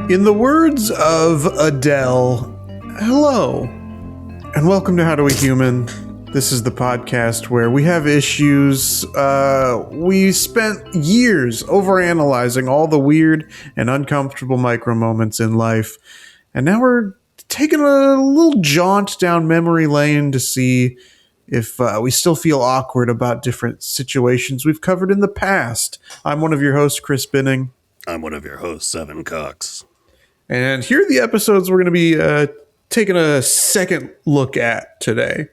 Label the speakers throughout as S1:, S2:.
S1: In the words of Adele, hello, and welcome to HowDoWeHuman. This is the podcast where we have issues. We spent years overanalyzing all the weird and uncomfortable micro moments in life, and now we're taking a little jaunt down memory lane to see if we still feel awkward about different situations we've covered in the past. I'm one of your hosts, Chris Binning.
S2: I'm one of your hosts, Evan Cox.
S1: And here are the episodes we're going to be taking a second look at today.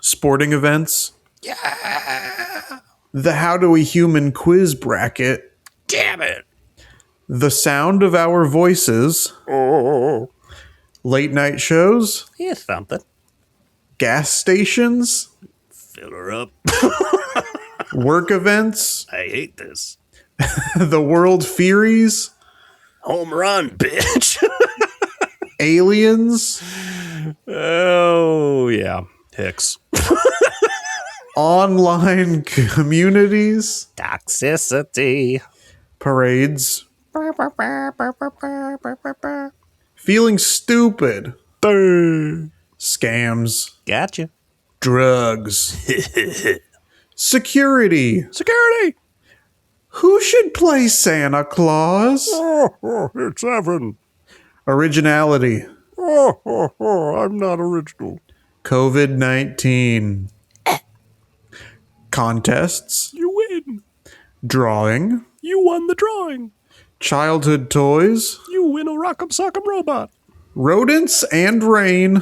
S1: Sporting events.
S2: Yeah.
S1: The HowDoWeHuman quiz bracket.
S2: Damn it.
S1: The sound of our voices.
S2: Oh.
S1: Late night shows.
S2: Here's something.
S1: Gas stations.
S2: Fill her up.
S1: Work events.
S2: I hate this.
S1: The World Series.
S2: Home run, bitch.
S1: Aliens.
S2: Oh, yeah. Hicks.
S1: Online communities.
S2: Toxicity.
S1: Parades. Feeling stupid. Scams.
S2: Gotcha.
S1: Drugs. Security.
S2: Security.
S1: Who should play Santa Claus?
S2: Oh, it's Evan.
S1: Originality.
S2: I'm not original.
S1: COVID-19. Contests.
S2: You win.
S1: Drawing.
S2: You won the drawing.
S1: Childhood toys.
S2: You win a Rock'em Sock'em robot.
S1: Rodents and rain.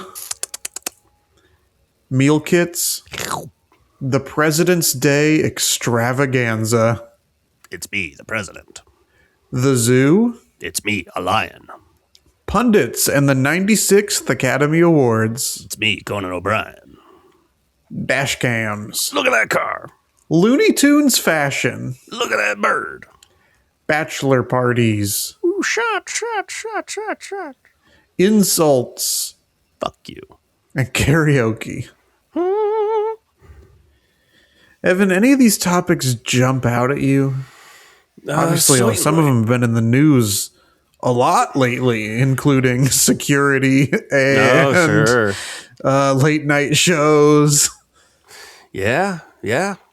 S1: Meal kits. The President's Day extravaganza.
S2: It's me, the president.
S1: The zoo.
S2: It's me, a lion.
S1: Pundits and the 96th Academy Awards.
S2: It's me, Conan O'Brien.
S1: Dash cams.
S2: Look at that car.
S1: Looney Tunes fashion.
S2: Look at that bird.
S1: Bachelor parties.
S2: Ooh, shot.
S1: Insults.
S2: Fuck you.
S1: And karaoke. Evan, any of these topics jump out at you? Obviously, some of them have been in the news a lot lately, including security and late night shows.
S2: Yeah,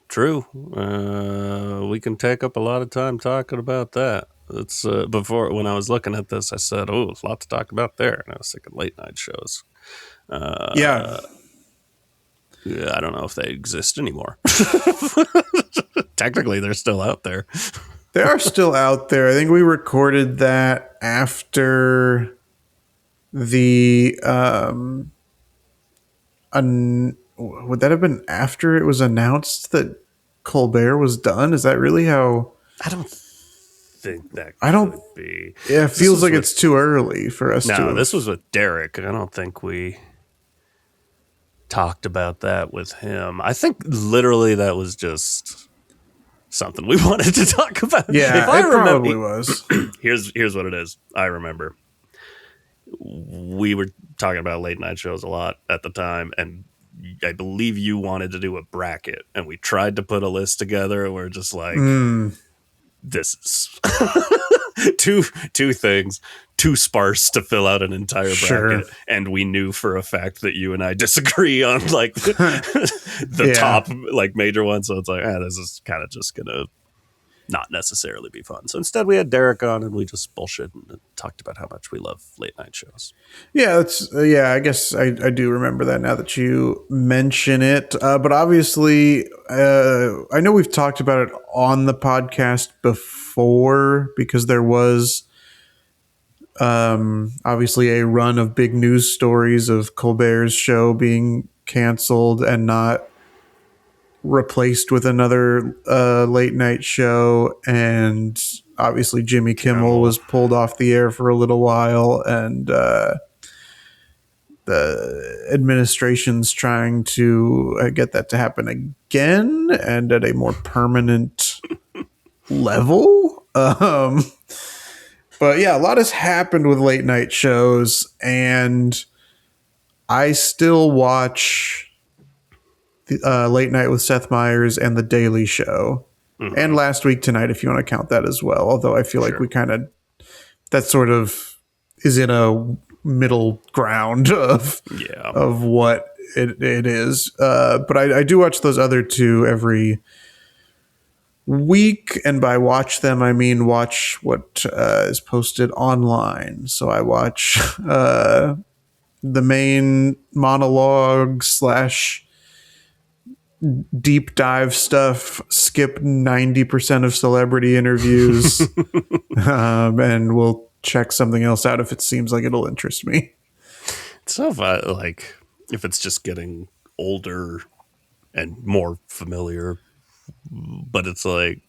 S2: true. We can take up a lot of time talking about that. It's before, when I was looking at this, I said, "Oh, there's a lot to talk about there," and I was thinking late night shows. Yeah, I don't know if they exist anymore. Technically, they're still out there.
S1: They are still out there. I think we recorded that after the would that have been after it was announced that Colbert was done? Is that really how?
S2: I don't think that could be.
S1: Yeah, it feels like it's too early for us to.
S2: No, this was with Derek. I don't think we talked about that with him. I think literally that was just something we wanted to talk about.
S1: Yeah, probably was.
S2: Here's what it is. I remember we were talking about late night shows a lot at the time, and I believe you wanted to do a bracket, and we tried to put a list together, and we're just like, this is two things too sparse to fill out an entire bracket, and we knew for a fact that you and I disagree on like the top like major ones, so it's like this is kind of just gonna not necessarily be fun. So instead we had Derek on, and we just bullshit and talked about how much we love late night shows.
S1: Yeah, I guess I do remember that now that you mention it. But obviously, I know we've talked about it on the podcast before because there was obviously a run of big news stories of Colbert's show being canceled and not replaced with another late night show, and obviously Jimmy Kimmel was pulled off the air for a little while, and the administration's trying to get that to happen again and at a more permanent level. But yeah, a lot has happened with late night shows, and I still watch Late Night with Seth Meyers and The Daily Show. And Last Week Tonight, if you want to count that as well. Although I feel like we kind of that sort of is in a middle ground of what it is. But I do watch those other two every week, and by watch them I mean watch what is posted online. So I watch the main monologue slash deep dive stuff, skip 90% of celebrity interviews, and we'll check something else out if it seems like it'll interest me.
S2: It's so fun, like, if it's just getting older and more familiar, but it's like,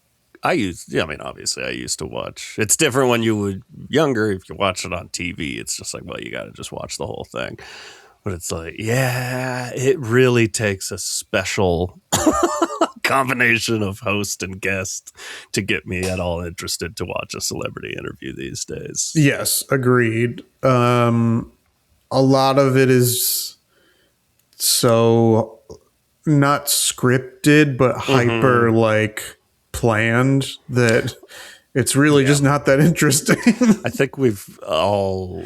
S2: obviously I used to watch. It's different when you were younger. If you watch it on TV, it's just like, well, you got to just watch the whole thing. But it's like, yeah, it really takes a special combination of host and guest to get me at all interested to watch a celebrity interview these days.
S1: Yes, agreed. A lot of it is so not scripted, but hyper like planned that it's really just not that interesting.
S2: I think we've all...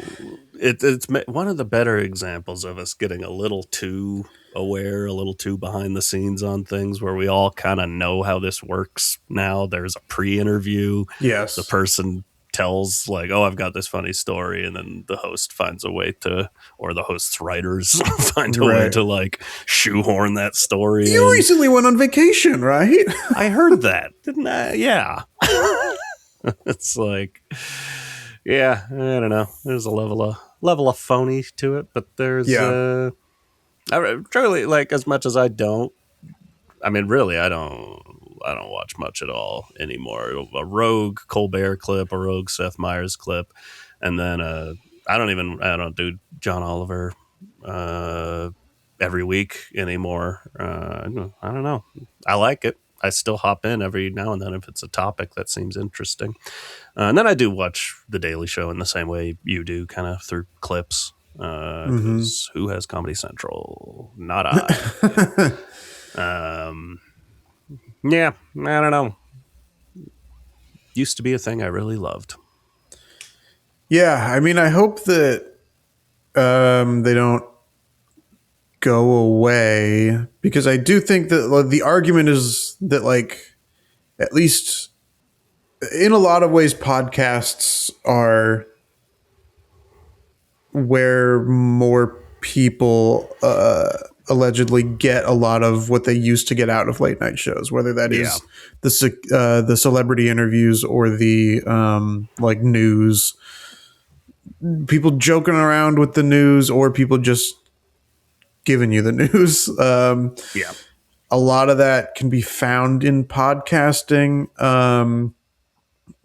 S2: It's one of the better examples of us getting a little too aware, a little too behind the scenes on things, where we all kind of know how this works now. There's a pre-interview.
S1: Yes.
S2: The person tells, like, oh, I've got this funny story, and then the host finds a way to, or the host's writers find a way to, like, shoehorn that story
S1: You recently went on vacation, right?
S2: I heard that, didn't I? Yeah. It's like... Yeah, I don't know. There's a level of phony to it, but there's I truly, like, as much as I don't. I mean, really, I don't watch much at all anymore. A rogue Colbert clip, a rogue Seth Meyers clip, and then I don't do John Oliver every week anymore. I don't know. I like it. I still hop in every now and then if it's a topic that seems interesting. And then I do watch The Daily Show in the same way you do, kind of through clips. Because who has Comedy Central? Not I. Yeah, I don't know. Used to be a thing I really loved.
S1: Yeah, I mean, I hope that they don't go away, because I do think that the argument is that, like, at least in a lot of ways, podcasts are where more people allegedly get a lot of what they used to get out of late night shows, whether that is the celebrity interviews or the like news, people joking around with the news, or people just giving you the news. A lot of that can be found in podcasting.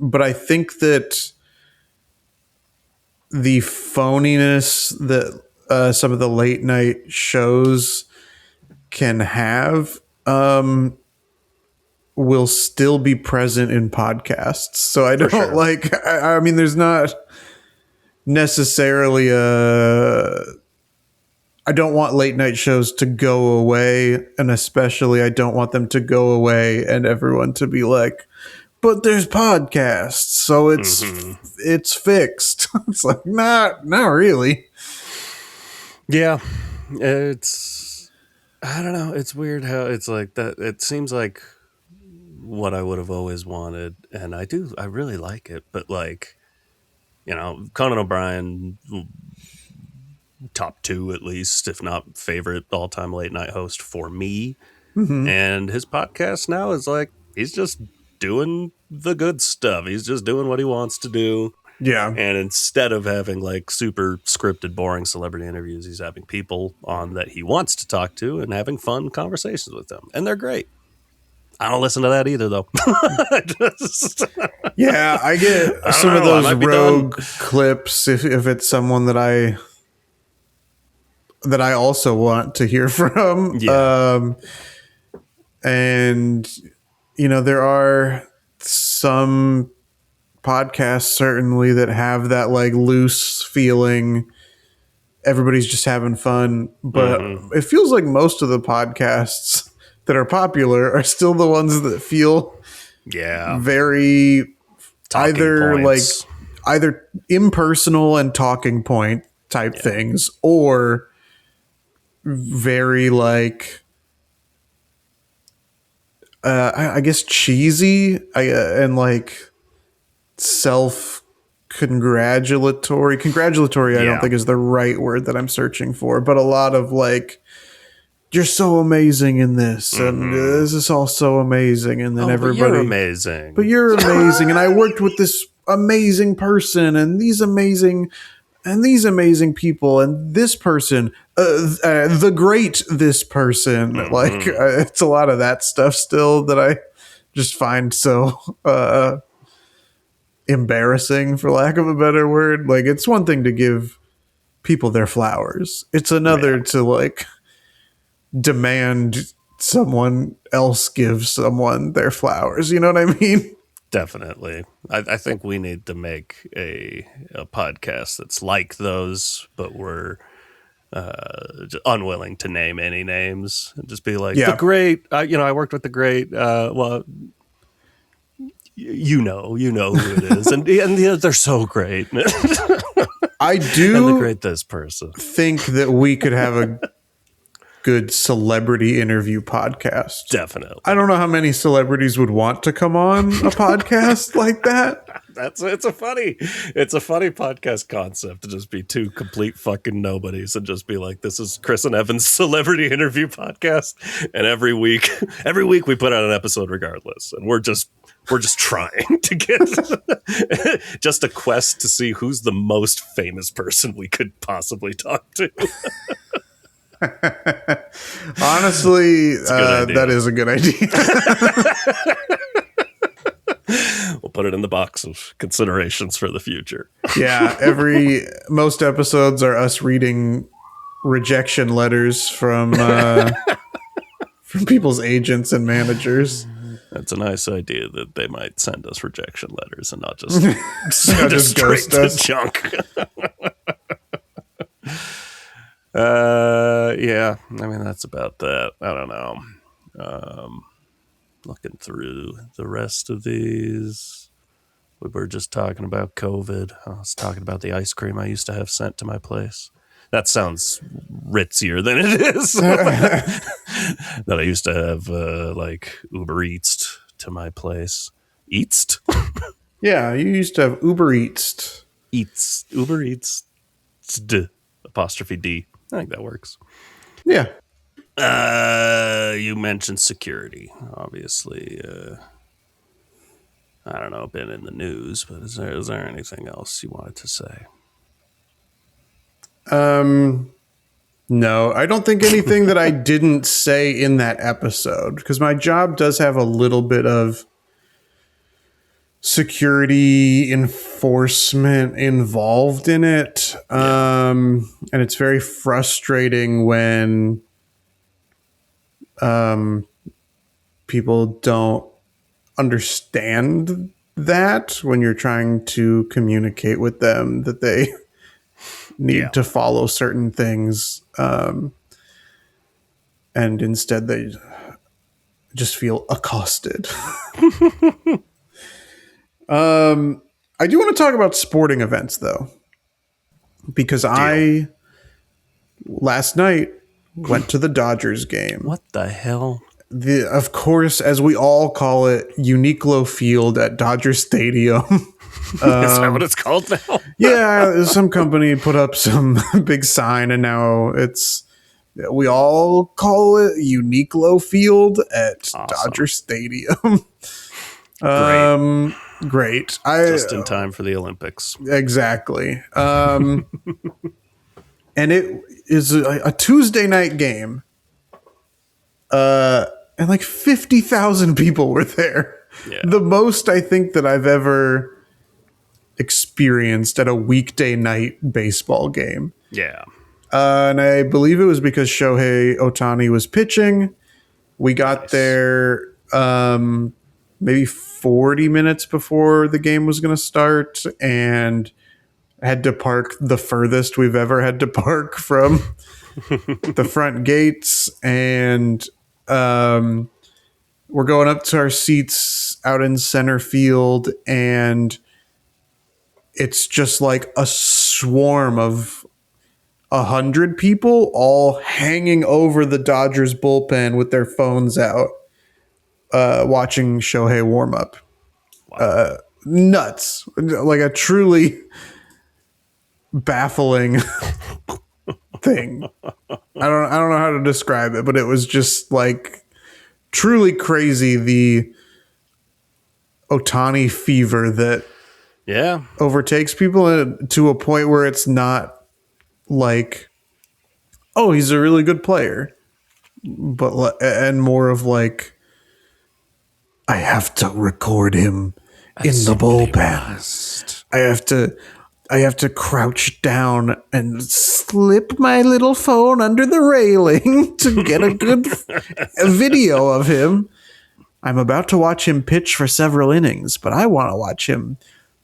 S1: But I think that the phoniness that some of the late night shows can have will still be present in podcasts. So I don't I mean, there's not necessarily I don't want late night shows to go away, and especially I don't want them to go away and everyone to be like, but there's podcasts, so it's fixed. It's like, not really.
S2: Yeah, it's, I don't know. It's weird how it's like that. It seems like what I would have always wanted, and I really like it. But, like, you know, Conan O'Brien, top 2 at least, if not favorite all-time late night host for me. And his podcast now is like, he's just doing the good stuff. He's just doing what he wants to do.
S1: Yeah.
S2: And instead of having, like, super scripted, boring celebrity interviews, he's having people on that he wants to talk to and having fun conversations with them. And they're great. I don't listen to that either, though.
S1: Yeah, I get some of those rogue clips if it's someone that I also want to hear from.
S2: Yeah.
S1: And, you know, there are some podcasts certainly that have that, like, loose feeling. Everybody's just having fun. But it feels like most of the podcasts that are popular are still the ones that feel very
S2: talking
S1: either
S2: points.
S1: Like either impersonal and talking point type things, or very like I guess cheesy and like self congratulatory. Congratulatory, I don't think is the right word that I'm searching for, but a lot of like, you're so amazing in this, and this is all so amazing, and then everybody,
S2: but you're amazing.
S1: But you're amazing, and I worked with this amazing person, and these amazing people, and this person, the great this person. Like it's a lot of that stuff still that I just find so embarrassing, for lack of a better word. Like, it's one thing to give people their flowers, it's another to like demand someone else give someone their flowers. You know what I mean?
S2: Definitely. I think we need to make a podcast that's like those, but we're unwilling to name any names and just be like, the great, I worked with the great, well, you know who it is. and they're so great.
S1: I do
S2: and the great this person.
S1: think that we could have a good celebrity interview podcast.
S2: Definitely.
S1: I don't know how many celebrities would want to come on a podcast like that.
S2: It's a funny podcast concept to just be two complete fucking nobodies and just be like, this is Chris and Evan's celebrity interview podcast, and every week we put out an episode regardless, and we're just trying to get just a quest to see who's the most famous person we could possibly talk to.
S1: Honestly, that is a good idea.
S2: We'll put it in the box of considerations for the future.
S1: Yeah, most episodes are us reading rejection letters from people's agents and managers.
S2: That's a nice idea that they might send us rejection letters and not just
S1: send us straight to
S2: junk. Yeah, I mean, that's about that. I don't know. Looking through the rest of these, we were just talking about COVID. I was talking about the ice cream I used to have sent to my place. That sounds ritzier than it is. That I used to have like Uber Eats to my place. Eats?
S1: Yeah, you used to have Uber Eats.
S2: Uber Eats. Apostrophe D. I think that works.
S1: Yeah.
S2: You mentioned security, obviously. I don't know, been in the news, but is there anything else you wanted to say?
S1: No, I don't think anything that I didn't say in that episode, because my job does have a little bit of security enforcement involved in it. And it's very frustrating when people don't understand that when you're trying to communicate with them that they need to follow certain things, and instead they just feel accosted. I do want to talk about sporting events, though, because I last night went to the Dodgers game.
S2: What the hell?
S1: Of course, as we all call it, Uniqlo Field at Dodger Stadium.
S2: Is that what it's called now?
S1: Yeah, some company put up some big sign, and now we all call it Uniqlo Field at Dodger Stadium. Great.
S2: Just in time for the Olympics.
S1: Exactly. And it is a Tuesday night game. And like 50,000 people were there. Yeah. The most I think that I've ever experienced at a weekday night baseball game.
S2: Yeah.
S1: And I believe it was because Shohei Ohtani was pitching. We got there maybe 40 minutes before the game was going to start, and had to park the furthest we've ever had to park from the front gates. And we're going up to our seats out in center field, and it's just like a swarm of 100 people all hanging over the Dodgers bullpen with their phones out, watching Shohei warm up.
S2: Wow.
S1: Nuts. Like a truly baffling thing. I don't know how to describe it, but it was just like truly crazy, the Otani fever that
S2: Yeah.
S1: overtakes people to a point where it's not like, oh, he's a really good player, but and more of like, I have to record him in the bullpen. I have to crouch down and slip my little phone under the railing to get a good video of him. I'm about to watch him pitch for several innings, but I want to watch him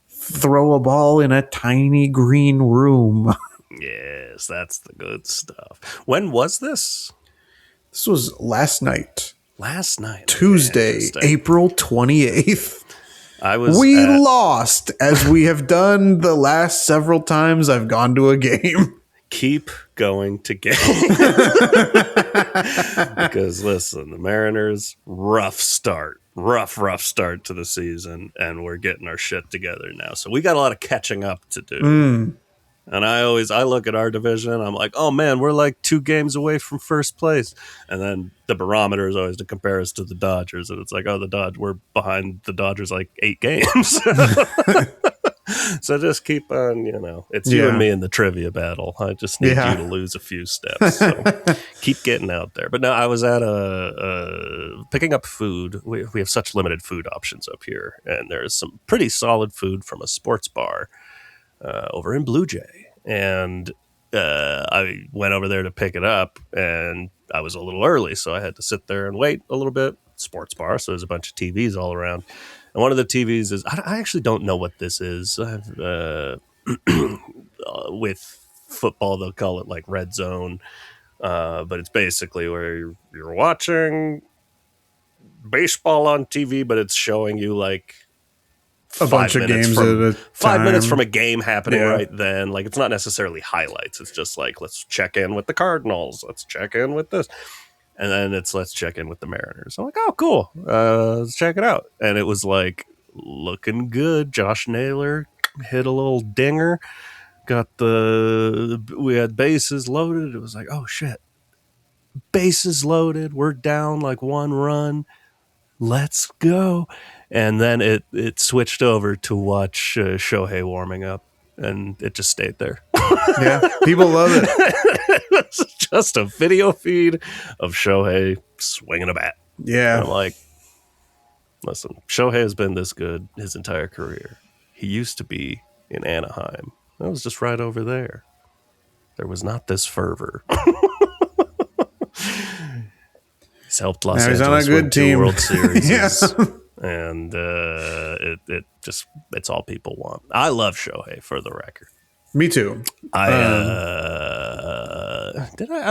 S1: throw a ball in a tiny green room.
S2: Yes, that's the good stuff. When was this?
S1: This was last night,
S2: Last night.
S1: Tuesday, April 28th. We lost, as we have done the last several times I've gone to a game.
S2: Keep going to games. Because listen, the Mariners, rough start to the season, and we're getting our shit together now. So we got a lot of catching up to do. And I look at our division, I'm like, oh man, we're like 2 games away from first place. And then the barometer is always to compare us to the Dodgers. And it's like, oh, we're behind the Dodgers like 8 games. So just keep on, it's you and me in the trivia battle. I just need you to lose a few steps. So keep getting out there. But no, I was at picking up food. We have such limited food options up here. And there's some pretty solid food from a sports bar over in Blue Jay, and I went over there to pick it up, and I was a little early, so I had to sit there and wait a little bit. Sports bar, so there's a bunch of TVs all around, and one of the TVs is I actually don't know what this is. With football, they'll call it like Red Zone, but it's basically where you're watching baseball on TV, but it's showing you like
S1: a bunch of games at a time.
S2: 5 minutes from a game happening right then. Like, it's not necessarily highlights. It's just like, let's check in with the Cardinals. Let's check in with this. And then let's check in with the Mariners. I'm like, oh, cool. Let's check it out. And it was like looking good. Josh Naylor hit a little dinger. We had bases loaded. It was like, oh shit. Bases loaded. We're down like 1 run. Let's go. And then it switched over to watch Shohei warming up, and it just stayed there.
S1: Yeah, people love it.
S2: It's just a video feed of Shohei swinging a bat.
S1: Yeah.
S2: And I'm like, listen, Shohei has been this good his entire career. He used to be in Anaheim. That was just right over there. There was not this fervor. He's helped Los Angeles win 2 World Series.
S1: Yeah.
S2: And it's all people want. I love Shohei, for the record.
S1: Me too.
S2: I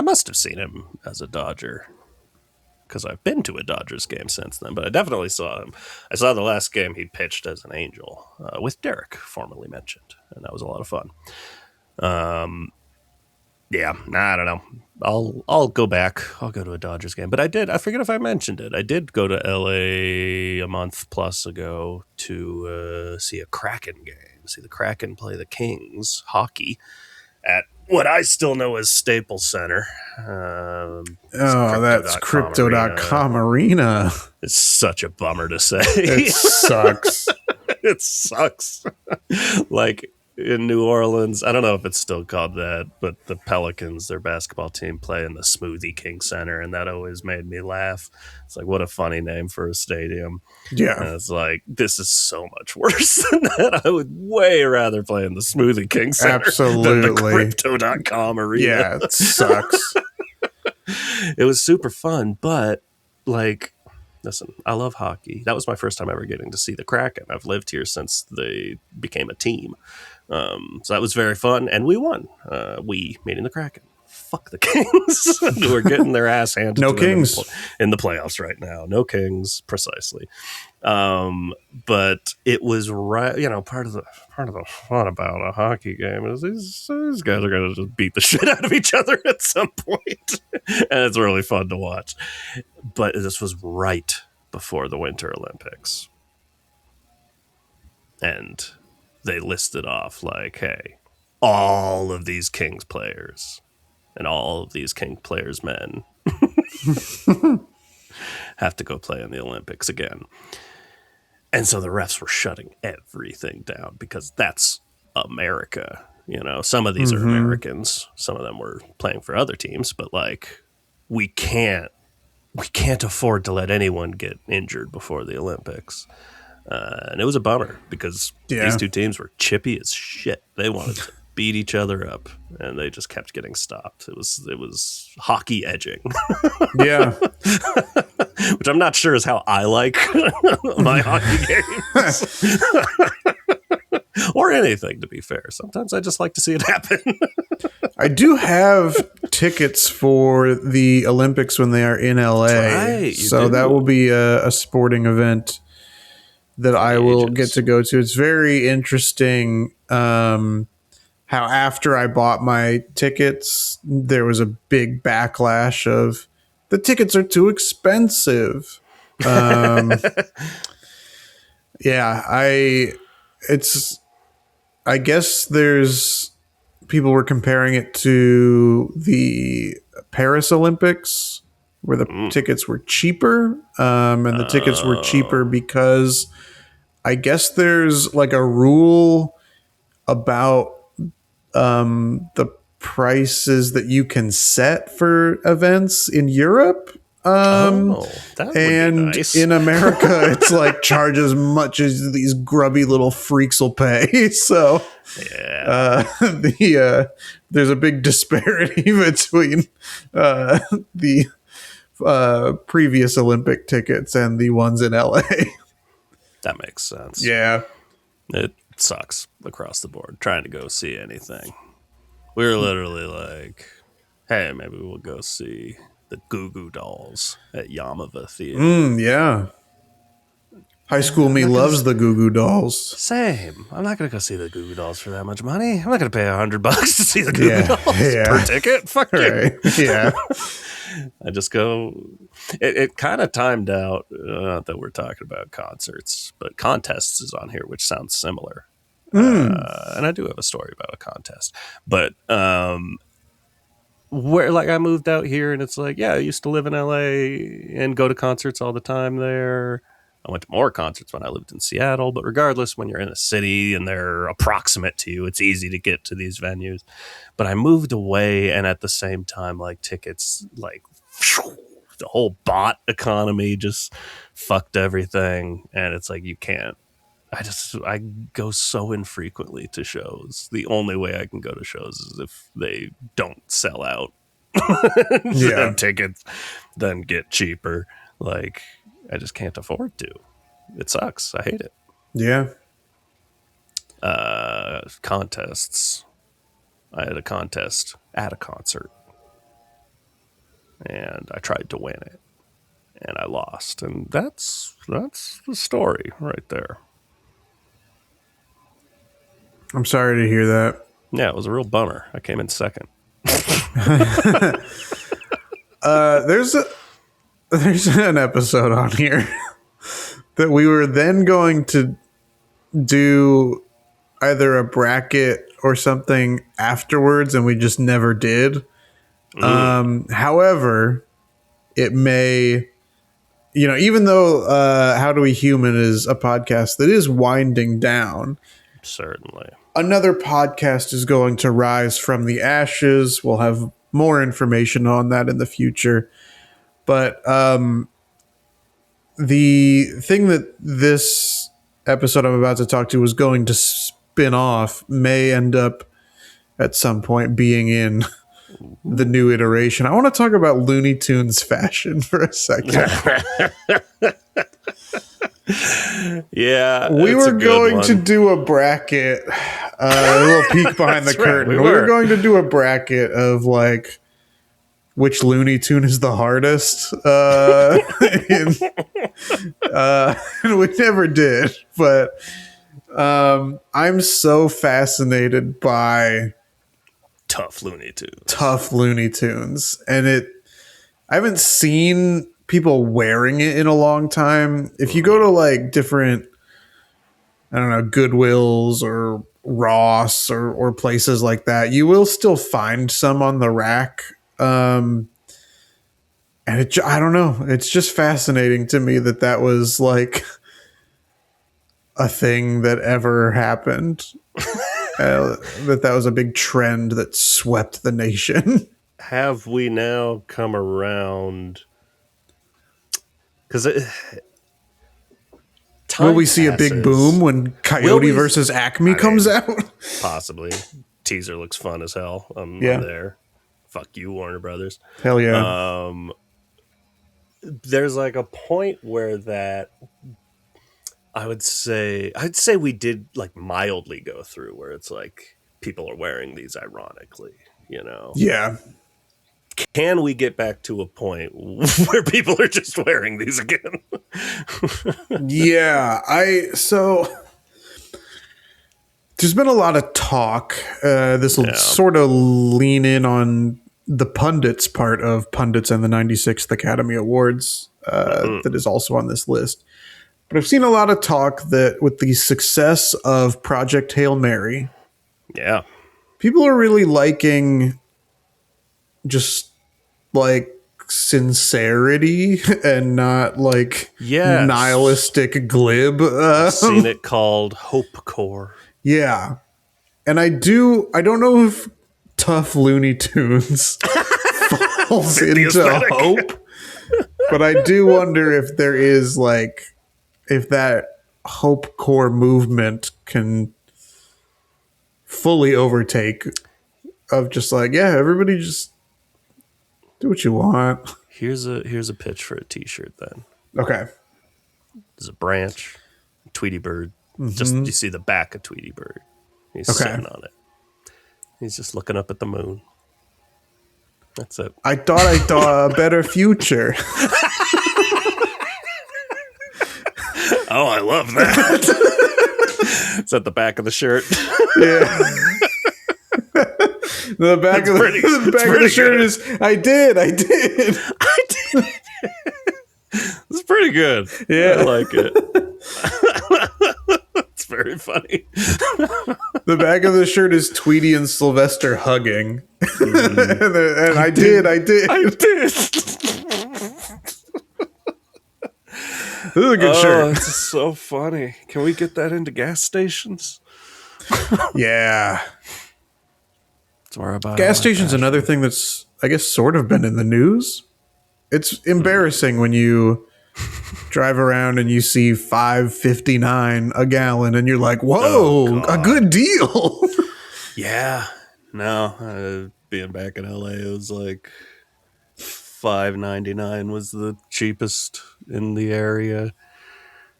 S2: must have seen him as a Dodger, because I've been to a Dodgers game since then, but I definitely saw him. I saw the last game he pitched as an Angel with Derek, formerly mentioned, and that was a lot of fun. I don't know. I'll go back. I'll go to a Dodgers game. But I forget if I mentioned it. I did go to LA a month plus ago to see a Kraken game. See the Kraken play the Kings hockey at what I still know as Staples Center.
S1: That's Crypto.com arena.
S2: It's such a bummer to say.
S1: It sucks.
S2: It sucks. Like, in New Orleans, I don't know if it's still called that, but the Pelicans, their basketball team, play in the Smoothie King Center, and that always made me laugh. It's like, what a funny name for a stadium.
S1: Yeah.
S2: And it's like, this is so much worse than that. I would way rather play in the Smoothie King Center than the Crypto.com arena.
S1: Yeah, it sucks.
S2: It was super fun, but, like, listen, I love hockey. That was my first time ever getting to see the Kraken. I've lived here since they became a team. So that was very fun, and we won. We, meaning the Kraken, fuck the Kings, who are getting their ass handed
S1: No
S2: to them
S1: Kings.
S2: in the playoffs right now. No Kings, precisely. But it was right. Part of the fun about a hockey game is these guys are going to just beat the shit out of each other at some point, and it's really fun to watch. But this was right before the Winter Olympics, and they listed off like, hey, all of these Kings players and all of these King players' men have to go play in the Olympics again. And so the refs were shutting everything down because that's America. Some of these are Americans. Some of them were playing for other teams, but like we can't afford to let anyone get injured before the Olympics. And it was a bummer because these two teams were chippy as shit. They wanted to beat each other up, and they just kept getting stopped. It was hockey edging.
S1: Yeah.
S2: Which I'm not sure is how I like my hockey games. Or anything, to be fair. Sometimes I just like to see it happen.
S1: I do have tickets for the Olympics when they are in LA.
S2: Right,
S1: so that will be a sporting event that I will get to go to. It's very interesting how after I bought my tickets, there was a big backlash of the tickets are too expensive. I guess there's people were comparing it to the Paris Olympics where the tickets were cheaper. And the tickets were cheaper because I guess there's like a rule about the prices that you can set for events in Europe.
S2: That would be nice.
S1: In America, it's like charge as much as these grubby little freaks will pay. So, there's a big disparity between the previous Olympic tickets and the ones in LA.
S2: That makes sense.
S1: Yeah,
S2: it sucks across the board trying to go see anything. We were literally like, hey, maybe we'll go see the Goo Goo Dolls at Yamava Theater.
S1: Yeah. High school me loves the Goo Goo Dolls.
S2: Same. I'm not going to go see the Goo Goo Dolls for that much money. I'm not going to pay $100 to see the Goo Goo Dolls per ticket. Fuck you.
S1: Yeah.
S2: I just go. It kind of timed out that we're talking about concerts, but contests is on here, which sounds similar. And I do have a story about a contest, but where like I moved out here and it's like, yeah, I used to live in LA and go to concerts all the time there. I went to more concerts when I lived in Seattle, but regardless, when you're in a city and they're approximate to you, it's easy to get to these venues. But I moved away, and at the same time, like tickets, like the whole bot economy just fucked everything. And it's like, you can't. I go so infrequently to shows. The only way I can go to shows is if they don't sell out. And tickets then get cheaper. Like, I just can't afford to. It sucks. I hate it.
S1: Yeah.
S2: Contests. I had a contest at a concert. And I tried to win it. And I lost. And that's the story right there.
S1: I'm sorry to hear that.
S2: Yeah, it was a real bummer. I came in second.
S1: There's an episode on here that we were then going to do either a bracket or something afterwards, and we just never did. However, it may, even though How Do We Human is a podcast that is winding down,
S2: certainly
S1: another podcast is going to rise from the ashes. We'll have more information on that in the future. But the thing that this episode I'm about to talk to was going to spin off may end up at some point being in the new iteration. I want to talk about Looney Tunes fashion for a second.
S2: Yeah,
S1: we were going to do a bracket, a little peek behind the curtain.
S2: Right,
S1: we were going to do a bracket of like which Looney Tune is the hardest. And we never did. But I'm so fascinated by
S2: Tough Looney Tunes.
S1: tough Looney Tunes. And I haven't seen people wearing it in a long time. If you go to like different, I don't know, Goodwills or Ross or places like that, you will still find some on the rack. And I don't know. It's just fascinating to me that was like a thing that ever happened. That was a big trend that swept the nation.
S2: Have we now come around? Because
S1: will we see a big boom when Coyote versus Acme comes out?
S2: Possibly. Teaser looks fun as hell. I'm there. Fuck you, Warner Brothers.
S1: Hell yeah.
S2: There's like a point where that I'd say we did like mildly go through where it's like people are wearing these ironically, you know?
S1: Yeah.
S2: Can we get back to a point where people are just wearing these again?
S1: Yeah. So there's been a lot of talk. This will sort of lean in on the pundits part of Pundits and the 96th Academy Awards that is also on this list. But I've seen a lot of talk that with the success of Project Hail Mary, people are really liking just like sincerity and not like nihilistic glib.
S2: I've seen it called Hopecore.
S1: Yeah. And I don't know if Tough Looney Tunes falls into hope, but I do wonder if there is like, if that hope core movement can fully overtake of just like, yeah, everybody just do what you want.
S2: Here's a pitch for a t-shirt then.
S1: Okay.
S2: There's a branch, Tweety Bird. Just you see the back of Tweety Bird. He's sitting on it. He's just looking up at the moon. That's it.
S1: I thought a better future.
S2: Oh, I love that. It's at the back of the shirt.
S1: Yeah. The back of the shirt is I did.
S2: It's pretty good.
S1: Yeah.
S2: I like it. It's very funny.
S1: The back of the shirt is Tweety and Sylvester hugging. And I did. This is a good shirt.
S2: It's so funny. Can we get that into gas stations?
S1: Yeah.
S2: That's where I buy
S1: gas stations another thing that's, I guess, sort of been in the news. It's embarrassing when you drive around and you see $5.59 a gallon and you're like, whoa, a good deal.
S2: Yeah. No, being back in LA, it was like $5.99 was the cheapest in the area,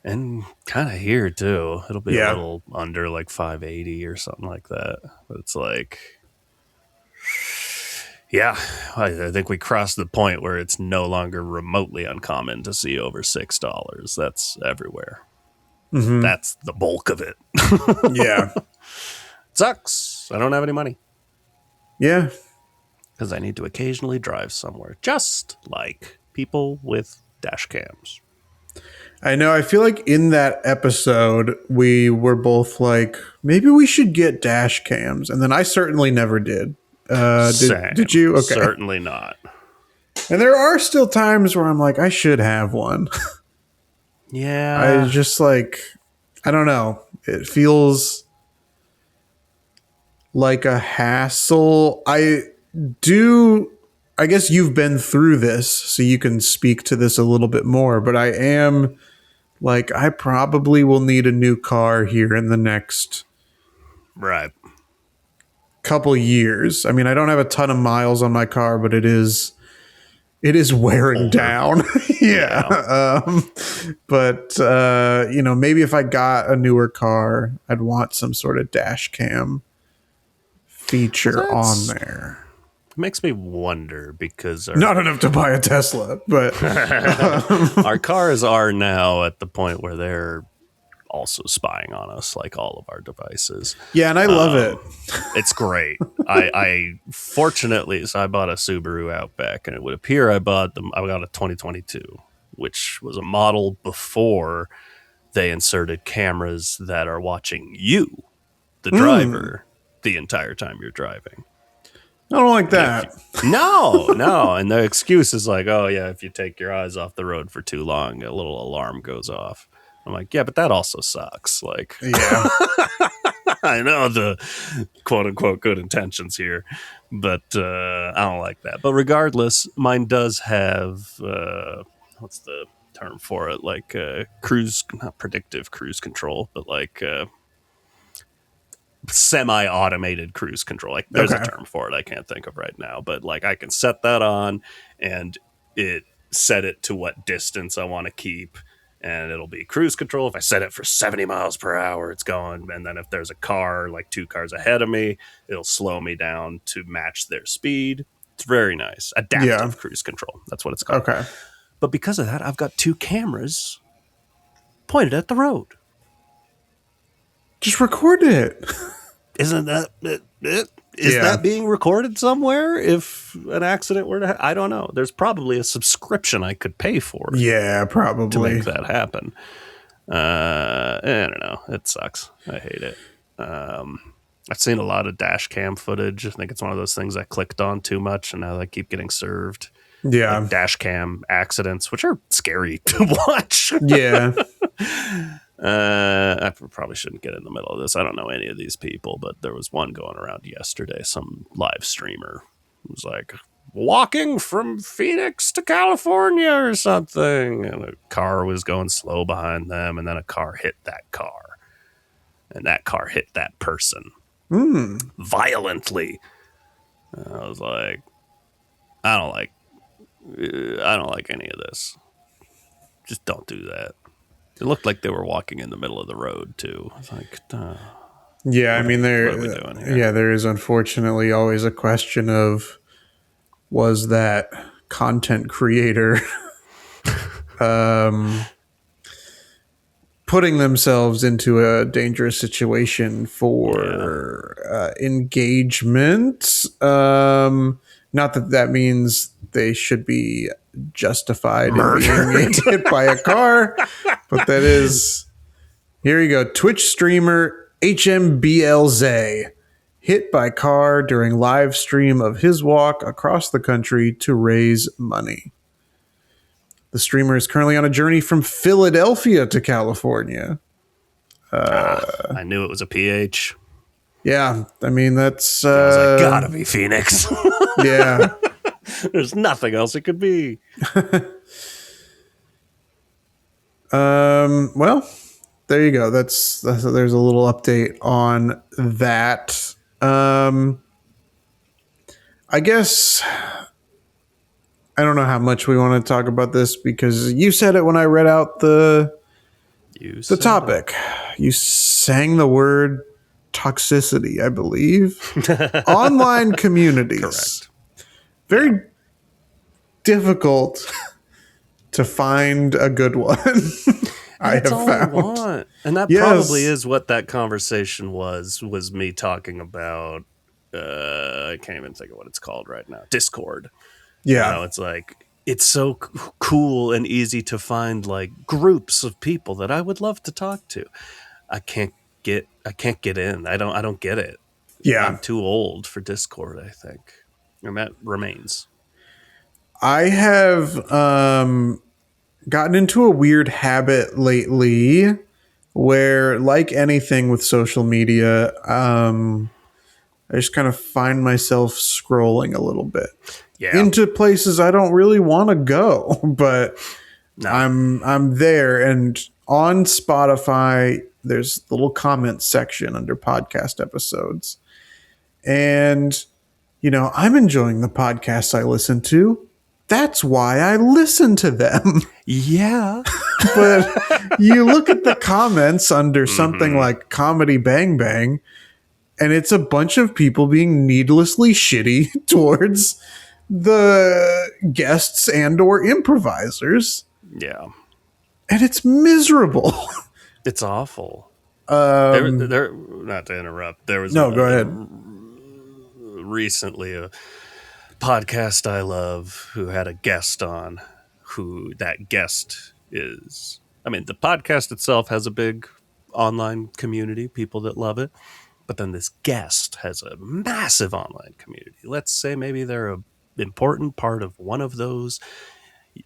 S2: and kind of here too. It'll be a little under like $5.80 or something like that. But it's like, I think we crossed the point where it's no longer remotely uncommon to see over $6. That's everywhere. Mm-hmm. That's the bulk of it.
S1: Yeah.
S2: Sucks. I don't have any money.
S1: Yeah.
S2: Because I need to occasionally drive somewhere, just like people with dash cams.
S1: I know. I feel like in that episode, we were both like, maybe we should get dash cams. And then I certainly never did. Did you? Okay.
S2: Certainly not.
S1: And there are still times where I'm like, I should have one.
S2: Yeah.
S1: I just like, I don't know. It feels like a hassle. I guess you've been through this, so you can speak to this a little bit more, but I am like, I probably will need a new car here in the next couple years. I mean, I don't have a ton of miles on my car, but it is wearing down. Yeah. But maybe if I got a newer car, I'd want some sort of dash cam feature on there.
S2: makes me wonder because
S1: Not enough to buy a Tesla, but
S2: our cars are now at the point where they're also spying on us, like all of our devices.
S1: yeah, and I love it.
S2: It's great. I fortunately, so I bought a Subaru Outback, and it would appear I got a 2022, which was a model before they inserted cameras that are watching you, the driver, the entire time you're driving.
S1: I don't like that.
S2: No. And the excuse is like, oh, yeah, if you take your eyes off the road for too long, a little alarm goes off. I'm like, yeah, but that also sucks. Like,
S1: Yeah.
S2: I know the quote unquote good intentions here, but I don't like that. But regardless, mine does have, what's the term for it? Like not predictive cruise control, but like semi-automated cruise control. Like there's a term for it I can't think of right now, but like I can set that on and it set it to what distance I want to keep, and it'll be cruise control. If I set it for 70 miles per hour, it's going. And then if there's a car like 2 cars ahead of me, it'll slow me down to match their speed. It's very nice. Adaptive cruise control. That's what it's called.
S1: Okay.
S2: But because of that, I've got 2 cameras pointed at the road.
S1: Just record it.
S2: Isn't that it? Is that being recorded somewhere if an accident were to I don't know. There's probably a subscription I could pay for.
S1: Yeah, probably.
S2: To make that happen. I don't know. It sucks. I hate it. I've seen a lot of dash cam footage. I think it's one of those things I clicked on too much, and now I keep getting served.
S1: Yeah.
S2: Like dash cam accidents, which are scary to watch.
S1: Yeah.
S2: I probably shouldn't get in the middle of this. I don't know any of these people, but there was one going around yesterday. Some live streamer was like walking from Phoenix to California or something, and a car was going slow behind them, and then a car hit that car, and that car hit that person violently. I was like, I don't like any of this. Just don't do that. It looked like they were walking in the middle of the road too. I was like,
S1: yeah, I mean,
S2: what are we doing here?
S1: Yeah, there is unfortunately always a question of, was that content creator putting themselves into a dangerous situation for engagement? Not that means they should be justified in being hit by a car, but that is, here you go. Twitch streamer HMBLZ hit by car during live stream of his walk across the country to raise money. The streamer is currently on a journey from Philadelphia to California.
S2: I knew it was a PH.
S1: Yeah, I mean, that's
S2: I was like, gotta be Phoenix.
S1: Yeah.
S2: There's nothing else it could be.
S1: Well, there you go. That's there's a little update on that. I guess I don't know how much we want to talk about this because you said it when I read out the topic. You sang the word toxicity, I believe. Online communities.
S2: Correct.
S1: Very difficult to find a good one. I have found.
S2: And that probably is what that conversation was me talking about. I can't even think of what it's called right now. Discord.
S1: Yeah.
S2: You know, it's like, it's so cool and easy to find like groups of people that I would love to talk to. I can't get in. I don't get it.
S1: Yeah.
S2: I'm too old for Discord, I think. And that remains.
S1: I have gotten into a weird habit lately where, like anything with social media, I just kind of find myself scrolling a little bit into places I don't really want to go, but I'm there. And on Spotify, there's a little comment section under podcast episodes. And, you know, I'm enjoying the podcasts I listen to. That's why I listen to them.
S2: Yeah.
S1: But you look at the comments under something like Comedy Bang Bang, and it's a bunch of people being needlessly shitty towards the guests and or improvisers,
S2: Yeah.
S1: and it's miserable.
S2: It's awful. There. Not to interrupt. There was
S1: No, go ahead.
S2: Recently a podcast I love who had a guest on. Who that guest is? I mean, the podcast itself has a big online community, people that love it. But then this guest has a massive online community. Let's say maybe they're a important part of one of those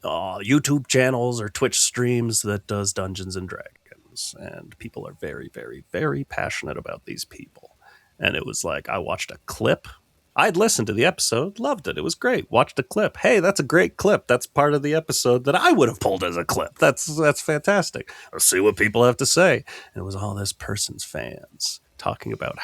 S2: YouTube channels or Twitch streams that does Dungeons and Dragons. And people are very, very, very passionate about these people. And it was like, I watched a clip. I'd listened to the episode, loved it. It was great. Watched a clip. Hey, that's a great clip. That's part of the episode that I would have pulled as a clip. That's fantastic. Let's see what people have to say. And it was all this person's fans talking about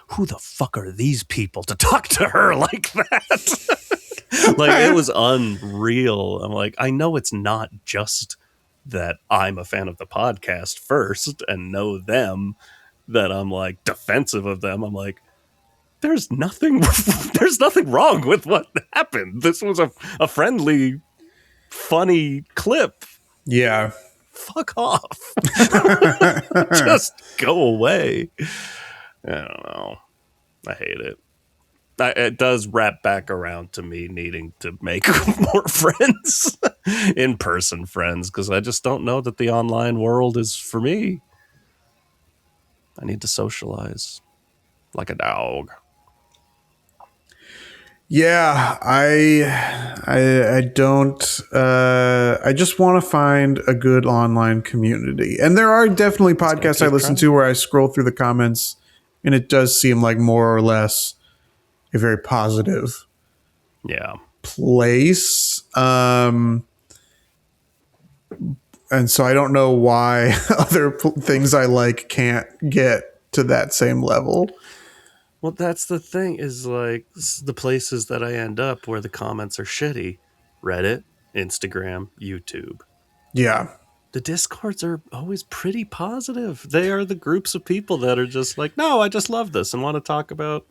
S2: who the fuck are these people to talk to her like that? Like, it was unreal. I'm like, I know it's not just that I'm a fan of the podcast first and know them, that I'm like defensive of them. I'm like, there's nothing wrong with what happened. This was a friendly, funny clip.
S1: Yeah.
S2: Fuck off. Just go away. I don't know. I hate it. It does wrap back around to me needing to make more friends, in-person friends, because I just don't know that the online world is for me. I need to socialize like a dog.
S1: Yeah, I don't I just want to find a good online community. And there are definitely podcasts I listen to where I scroll through the comments and it does seem like more or less a very positive place. And so I don't know why other things I like can't get to that same level.
S2: Well, that's the thing, is like the places that I end up where the comments are shitty: Reddit, Instagram, YouTube.
S1: Yeah.
S2: The Discords are always pretty positive. They are the groups of people that are just like, no, I just love this and want to talk about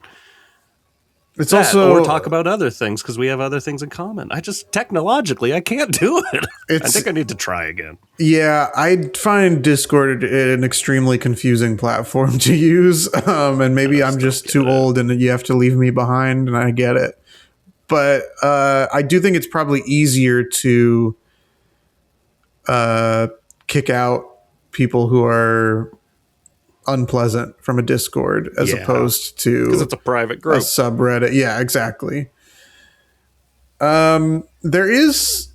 S1: it's
S2: that,
S1: also
S2: or talk about other things because we have other things in common. I just technologically I can't do it. I think I need to try again.
S1: Yeah, I find Discord an extremely confusing platform to use, and maybe I'm just too old and you have to leave me behind, and I get it. But I do think it's probably easier to kick out people who are unpleasant from a Discord as opposed to,
S2: because it's a private group,
S1: a subreddit. Yeah, exactly. There is,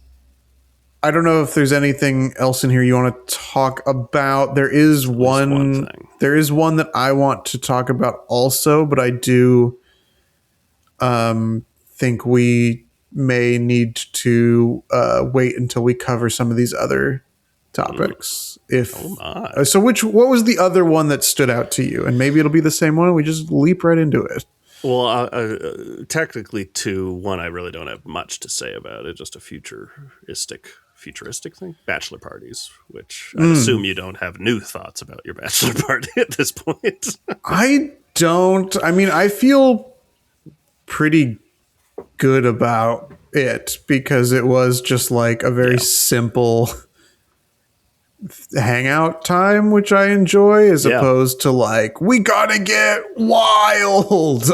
S1: I don't know if there's anything else in here you want to talk about. There is one that I want to talk about also, but I do think we may need to wait until we cover some of these other topics. So what was the other one that stood out to you? And maybe it'll be the same one. We just leap right into it.
S2: Well, technically two. One I really don't have much to say about it. Just a futuristic thing. Bachelor parties, which I assume you don't have new thoughts about your bachelor party at this point.
S1: I don't. I mean, I feel pretty good about it because it was just like a very simple hangout time, which I enjoy, as opposed to like, we gotta get wild.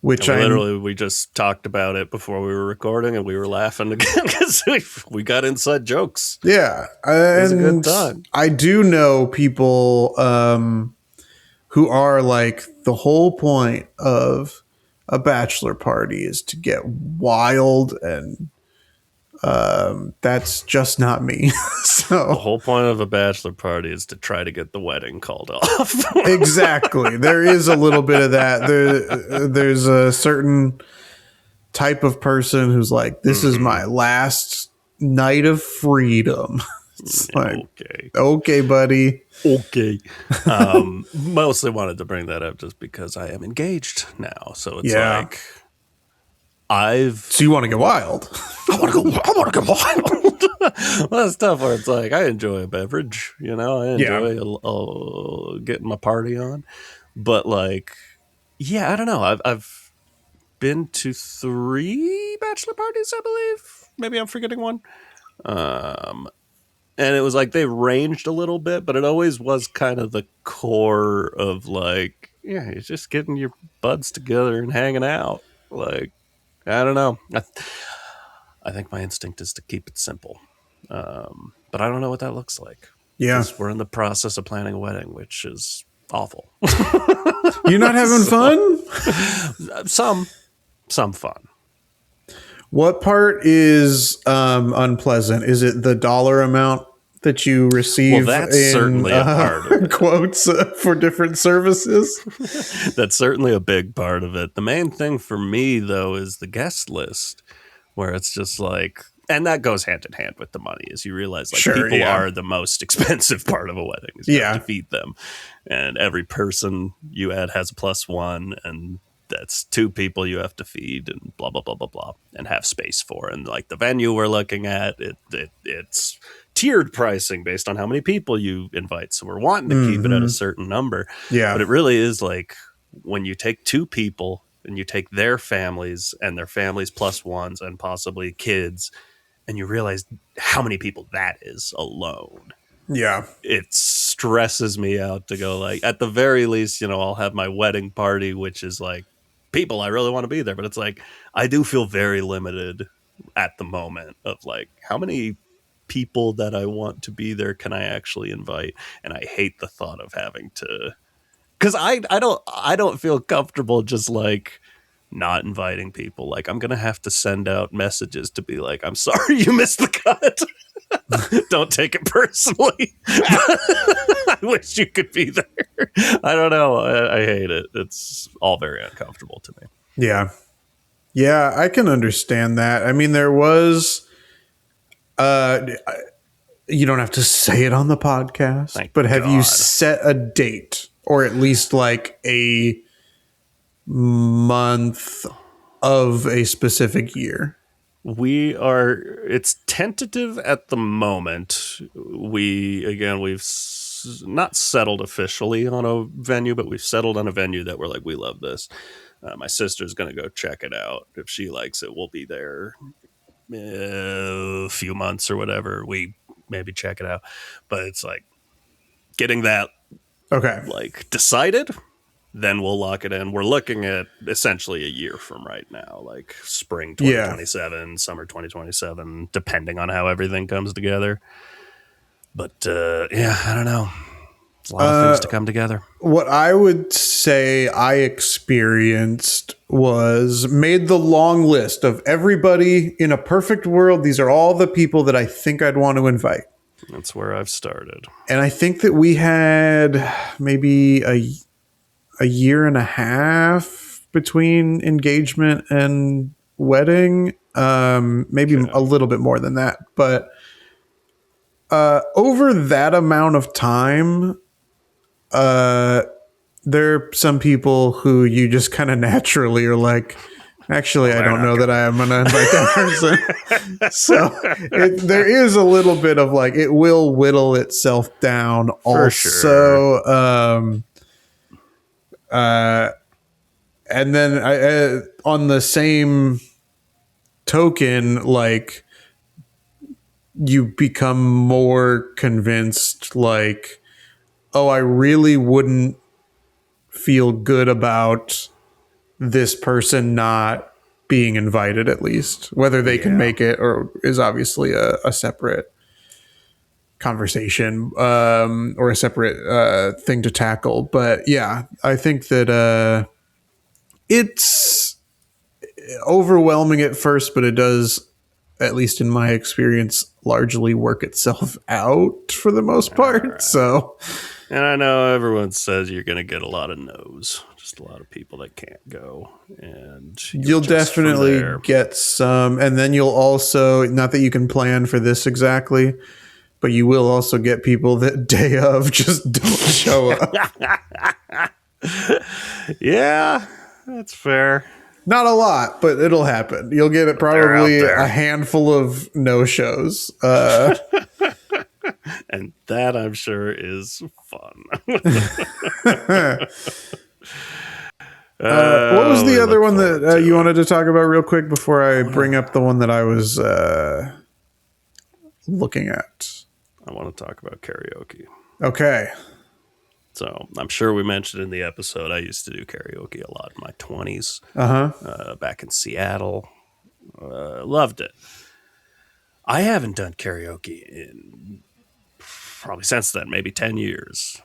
S1: Which
S2: we just talked about it before we were recording, and we were laughing again because we got inside jokes.
S1: Yeah,
S2: it was a good time.
S1: I do know people who are like, the whole point of a bachelor party is to get wild, and that's just not me. So
S2: the whole point of a bachelor party is to try to get the wedding called off.
S1: Exactly. There is a little bit of that. There's a certain type of person who's like, this is my last night of freedom. It's like, okay, buddy.
S2: Okay. Mostly wanted to bring that up just because I am engaged now. So it's like,
S1: So you want to get wild?
S2: I want to go wild. Well, that's tough. Where it's like I enjoy a beverage, I enjoy getting my party on, but like, yeah, I don't know. I've been to 3 bachelor parties, I believe. Maybe I'm forgetting one. Um, and it was like they ranged a little bit, but it always was kind of the core of like, yeah, it's just getting your buds together and hanging out. Like, I don't know. I think my instinct is to keep it simple. But I don't know what that looks like.
S1: Yeah.
S2: Because we're in the process of planning a wedding, which is awful.
S1: You're not having fun?
S2: Some fun.
S1: What part is unpleasant? Is it the dollar amount that you receive?
S2: Well, that's certainly a part of it.
S1: Quotes for different services?
S2: That's certainly a big part of it. The main thing for me, though, is the guest list, where it's just like, and that goes hand in hand with the money, as you realize, like, people are the most expensive part of a wedding. Is you have to feed them, and every person you add has a +1, and that's 2 people you have to feed, and blah blah blah blah blah, and have space for. And like the venue we're looking at, it's tiered pricing based on how many people you invite. So we're wanting to keep it at a certain number.
S1: Yeah,
S2: but it really is like when you take 2 people and you take their families and their families +1s and possibly kids, and you realize how many people that is alone.
S1: Yeah.
S2: It stresses me out to go, like, at the very least, I'll have my wedding party, which is like people I really want to be there. But it's like, I do feel very limited at the moment of like, how many people that I want to be there can I actually invite? And I hate the thought of having to, because I don't feel comfortable just like not inviting people. Like, I'm gonna have to send out messages to be like, I'm sorry you missed the cut. Don't take it personally. I wish you could be there. I don't know. I hate it. It's all very uncomfortable to me.
S1: Yeah, I can understand that. I mean, there was you don't have to say it on the podcast, but have you set a date, or at least like a month of a specific year?
S2: It's tentative at the moment. We've not settled officially on a venue, but we've settled on a venue that we're like, we love this. My sister's going to go check it out. If she likes it, we'll be there a few months or whatever. We maybe check it out, but it's like getting that like decided. Then we'll lock it in. We're looking at essentially a year from right now, like spring 2027, summer 2027, depending on how everything comes together. But I don't know. It's a lot of things to come together.
S1: What I would say I experienced was made the long list of everybody in a perfect world. These are all the people that I think I'd want to invite.
S2: That's where I've started.
S1: And I think that we had maybe a year and a half between engagement and wedding, maybe a little bit more than that. But over that amount of time, there are some people who you just kind of naturally are like, actually, I don't know that I am going to invite that person. So there is a little bit of like, it will whittle itself down.
S2: For sure.
S1: And then I, on the same token, like, you become more convinced, like, oh, I really wouldn't feel good about this person not being invited, at least. Whether they can make it or is obviously a separate conversation, or a separate thing to tackle. But yeah, I think that it's overwhelming at first, but it does, at least in my experience, largely work itself out for the most part. Right. So,
S2: and I know everyone says you're going to get a lot of no's, just a lot of people that can't go, and
S1: you'll definitely get some. And then you'll also, not that you can plan for this exactly, but you will also get people that day of just don't show up.
S2: Yeah, that's fair.
S1: Not a lot, but it'll happen. You'll get it probably a handful of no-shows.
S2: And that, I'm sure, is fun.
S1: What was the other one that you wanted to talk about real quick before I bring up the one that I was looking at?
S2: I want to talk about karaoke.
S1: Okay.
S2: So I'm sure we mentioned in the episode, I used to do karaoke a lot in my 20s. Back in Seattle. Loved it. I haven't done karaoke in probably since then, maybe 10 years.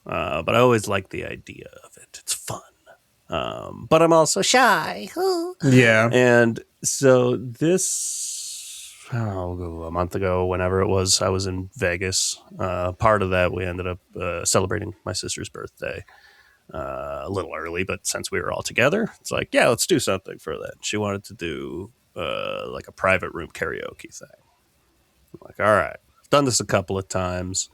S2: But I always liked the idea of it. It's fun. But I'm also shy.
S1: Yeah.
S2: And so a month ago, whenever it was, I was in Vegas. Part of that, we ended up celebrating my sister's birthday a little early, but since we were all together, it's like, yeah, let's do something for that. She wanted to do like a private room karaoke thing. I'm like, all right, I've done this a couple of times.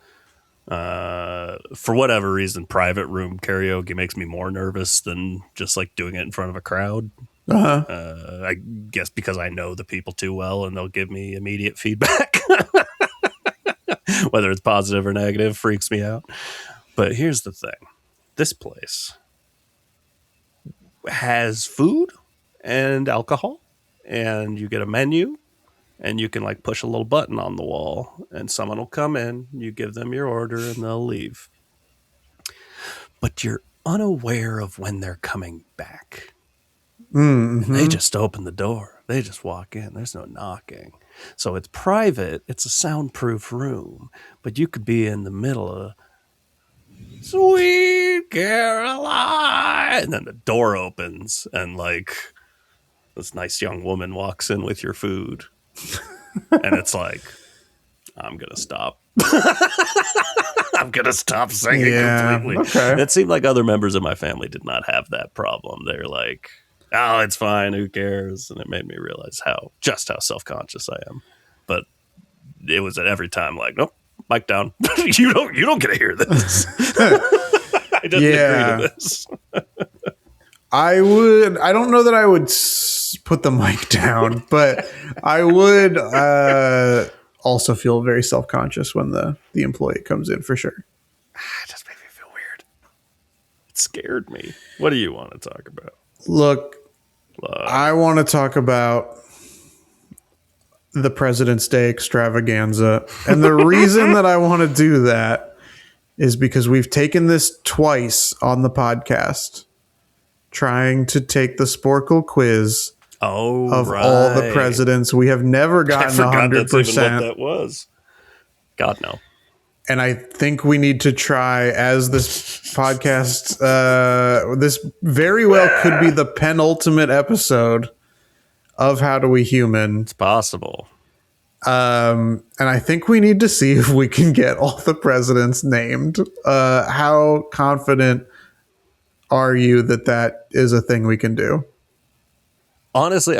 S2: For whatever reason, private room karaoke makes me more nervous than just like doing it in front of a crowd. I guess because I know the people too well and they'll give me immediate feedback. Whether it's positive or negative freaks me out. But here's the thing. This place has food and alcohol, and you get a menu, and you can like push a little button on the wall and someone will come in, you give them your order and they'll leave. But you're unaware of when they're coming back.
S1: Mm-hmm.
S2: They just open the door. They just walk in. There's no knocking. So it's private. It's a soundproof room, but you could be in the middle of Sweet Caroline, and then the door opens and like this nice young woman walks in with your food. And it's like, I'm going to stop. I'm going to stop singing completely.
S1: Okay.
S2: It seemed like other members of my family did not have that problem. They're like, oh, it's fine. Who cares? And it made me realize just how self-conscious I am. But it was at every time like, nope, mic down. you don't get to hear this. I didn't agree to this.
S1: I don't know that I would put the mic down, but I would also feel very self-conscious when the employee comes in, for sure.
S2: It just made me feel weird. It scared me. What do you want to talk about?
S1: Look, I want to talk about the President's Day extravaganza. And the reason that I want to do that is because we've taken this twice on the podcast, trying to take the Sporkle quiz of all the presidents. We have never gotten 100%.
S2: That's even what that was. God, no.
S1: And I think we need to try, as this podcast, this very well could be the penultimate episode of How Do We Human.
S2: It's possible.
S1: And I think we need to see if we can get all the presidents named. How confident are you that is a thing we can do?
S2: Honestly,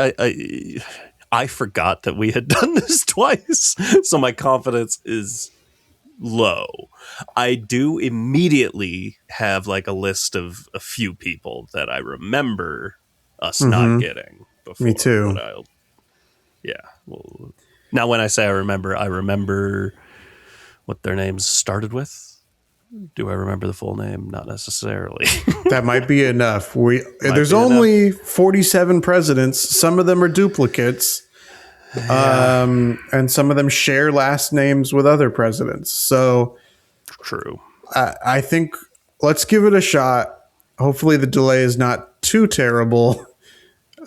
S2: I forgot that we had done this twice, so my confidence is low. I do immediately have like a list of a few people that I remember us not getting before.
S1: Me too.
S2: Well, now when I say I remember what their names started with. Do I remember the full name? Not necessarily.
S1: That might be enough. There's only 47 presidents. Some of them are duplicates. And some of them share last names with other presidents. So
S2: true.
S1: I think let's give it a shot. Hopefully the delay is not too terrible.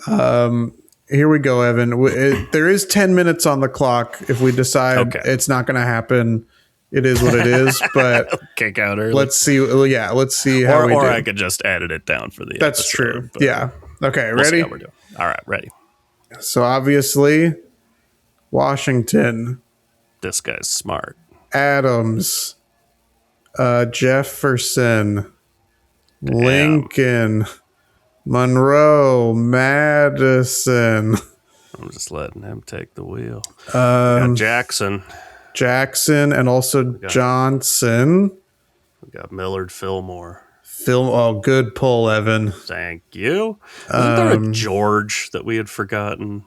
S1: Here we go, Evan. There is 10 minutes on the clock. If we decide it's not going to happen, it is what it is. But
S2: kick out early.
S1: Let's see. Yeah, let's see how we do.
S2: Or I could just edit it down for the
S1: That's
S2: episode,
S1: true. Yeah. Okay,
S2: we'll
S1: ready?
S2: See how we're doing. All right, ready.
S1: So obviously, Washington.
S2: This guy's smart.
S1: Adams. Jefferson. Damn. Lincoln. Monroe. Madison.
S2: I'm just letting him take the wheel. Jackson.
S1: And also Johnson.
S2: We got Millard Fillmore.
S1: Film. Oh, good pull, Evan.
S2: Thank you. Wasn't there a George that we had forgotten?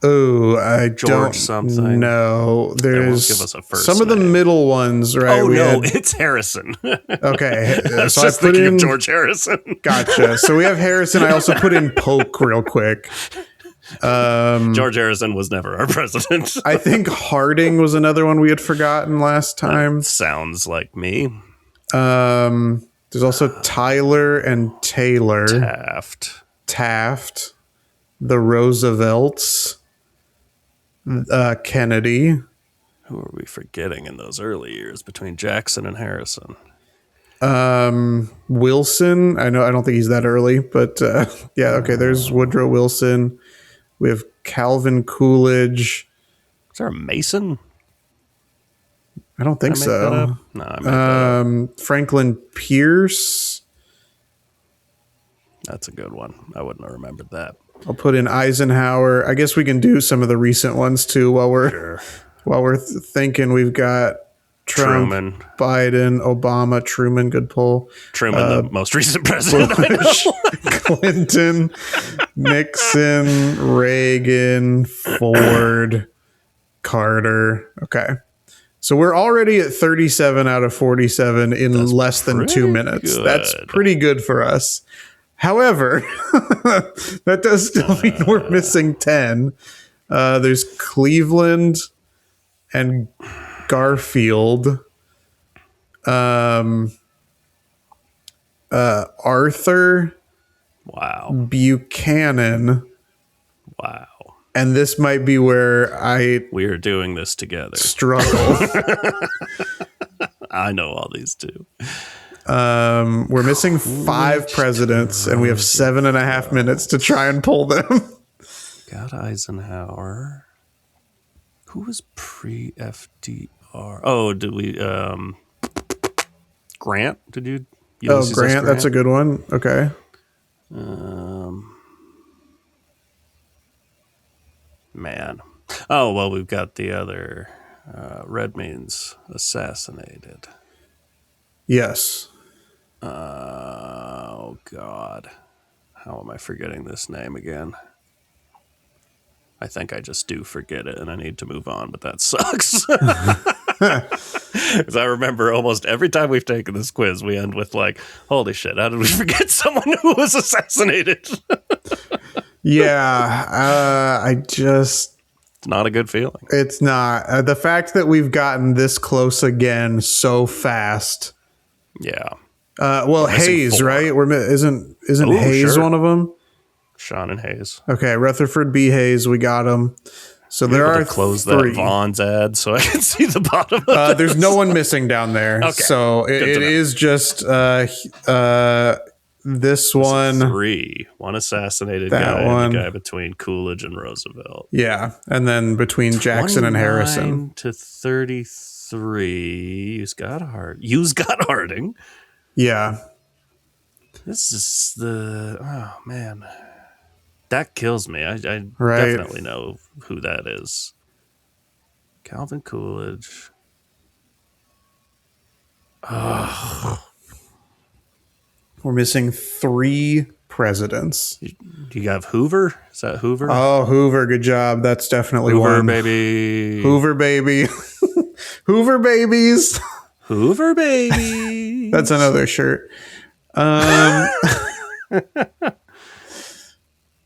S1: Oh, I
S2: George
S1: don't
S2: something.
S1: know.
S2: Won't
S1: There's
S2: give us a first
S1: some of the
S2: name.
S1: middle ones, right?
S2: Oh, no, it's Harrison.
S1: Okay.
S2: I was
S1: So
S2: just
S1: I put
S2: thinking
S1: in
S2: of George Harrison.
S1: Gotcha. So we have Harrison. I also put in Polk real quick.
S2: George Harrison was never our president.
S1: I think Harding was another one we had forgotten last time.
S2: Sounds like me.
S1: There's also Tyler and Taylor.
S2: Taft.
S1: The Roosevelts. Kennedy.
S2: Who are we forgetting in those early years between Jackson and Harrison?
S1: Wilson. I don't think he's that early, but yeah, okay, there's Woodrow Wilson. We have Calvin Coolidge.
S2: Is there a Mason?
S1: I don't think so.
S2: No, I made that up.
S1: Franklin Pierce.
S2: That's a good one. I wouldn't have remembered that.
S1: I'll put in Eisenhower. I guess we can do some of the recent ones too while we're thinking. We've got Trump,
S2: Truman,
S1: Biden, Obama, Truman. Good pull.
S2: Truman, the most recent president.
S1: Bush, Clinton, Nixon, Reagan, Ford, Carter. Okay. So we're already at 37 out of 47 in less than 2 minutes.
S2: Good.
S1: That's pretty good for us. However, that does still mean we're missing 10. There's Cleveland and Garfield. Arthur.
S2: Wow.
S1: Buchanan.
S2: Wow.
S1: And this might be where
S2: we are doing this together.
S1: Struggle.
S2: I know all these too.
S1: We're missing 5 presidents, and we have 7.5 minutes to try and pull them.
S2: Got Eisenhower. Who was pre-FDR? Oh, did we? Grant? Did you?
S1: Grant. That's a good one. Okay.
S2: Man. Oh, well, we've got the other. Red means assassinated.
S1: Yes.
S2: Oh, God. How am I forgetting this name again? I think I just do forget it and I need to move on, but that sucks. Because I remember almost every time we've taken this quiz, we end with like, holy shit, how did we forget someone who was assassinated?
S1: Yeah,
S2: it's not a good feeling.
S1: It's not. The fact that we've gotten this close again so fast.
S2: Yeah.
S1: Well, Hayes, 4. Right? Isn't Hayes one of them?
S2: Sean and Hayes.
S1: Okay, Rutherford B. Hayes, we got him. So there are
S2: close
S1: 3.
S2: That Vaughn's ad so I can see the bottom of this.
S1: There's no one missing down there. Okay. So it is just this one.
S2: 3. One assassinated guy and the guy between Coolidge and Roosevelt.
S1: Yeah. And then between Jackson and Harrison.
S2: To 33. You've got Harding.
S1: Yeah.
S2: This is oh man. That kills me. I definitely know who that is. Calvin Coolidge. Oh.
S1: We're missing 3 presidents.
S2: You have Hoover? Is that Hoover?
S1: Oh, Hoover. Good job. That's definitely
S2: Hoover,
S1: one.
S2: Baby.
S1: Hoover, baby. Hoover babies.
S2: Hoover, baby.
S1: That's another shirt.